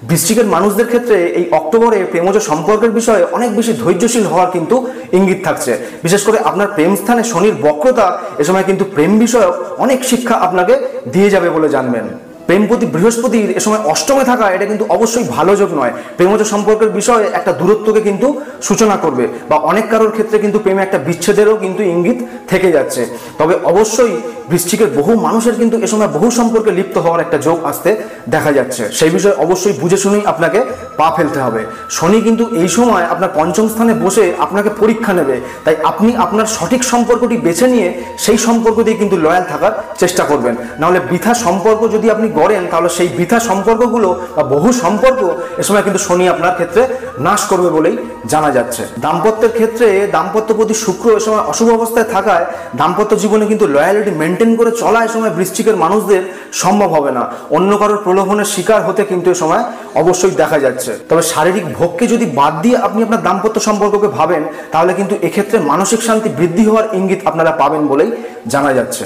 বৃশ্চিকের মানুষদের ক্ষেত্রে এই অক্টোবরে প্রেমজ সম্পর্কের বিষয়ে অনেক বেশি ধৈর্যশীল হওয়ার কিন্তু ইঙ্গিত থাকছে। বিশেষ করে আপনার প্রেম স্থানে শনির বক্রতা এ সময় কিন্তু প্রেম বিষয়ক অনেক শিক্ষা আপনাকে দিয়ে যাবে বলে জানবেন। প্রেমপতি বৃহস্পতির এ সময় অষ্টমে থাকা এটা কিন্তু অবশ্যই ভালো যোগ নয়। প্রেমজ সম্পর্কের বিষয়ে একটা দূরত্বকে কিন্তু সূচনা করবে, বা অনেক কারোর ক্ষেত্রে কিন্তু প্রেমে একটা বিচ্ছেদেরও কিন্তু ইঙ্গিত থেকে যাচ্ছে। তবে অবশ্যই বৃশ্চিকের বহু মানুষের কিন্তু এ সময় বহু সম্পর্কে লিপ্ত হওয়ার একটা যোগ আসতে দেখা যাচ্ছে। সেই বিষয়ে অবশ্যই বুঝে শুনেই আপনাকে পা ফেলতে হবে। শনি কিন্তু এই সময় আপনার পঞ্চম স্থানে বসে আপনাকে পরীক্ষা নেবে, তাই আপনি আপনার সঠিক সম্পর্কটি বেছে নিয়ে সেই সম্পর্ক দিয়ে কিন্তু লয়াল থাকার চেষ্টা করবেন। নাহলে বৃথা সম্পর্ক যদি আপনি গড়েন তাহলে সেই বৃথা সম্পর্কগুলো বা বহু সম্পর্ক এ সময় কিন্তু শনি আপনার ক্ষেত্রে নাশ করবে বলেই জানা যাচ্ছে। দাম্পত্যের ক্ষেত্রে দাম্পত্যপতি শুক্র এ সময় অশুভ অবস্থায় থাকায় দাম্পত্য জীবনে কিন্তু লয়ালিটি মেনটেন করে চলা এ সময় বৃশ্চিকের মানুষদের সম্ভব হবে না। অন্য কারোর প্রলোভনের শিকার হতে কিন্তু এ সময় অবশ্যই দেখা যাচ্ছে। তবে শারীরিক ভোগকে যদি বাদ দিয়ে আপনি আপনার দাম্পত্য সম্পর্ককে ভাবেন তাহলে কিন্তু এক্ষেত্রে মানসিক শান্তি বৃদ্ধি হওয়ার ইঙ্গিত আপনারা পাবেন বলেই জানা যাচ্ছে।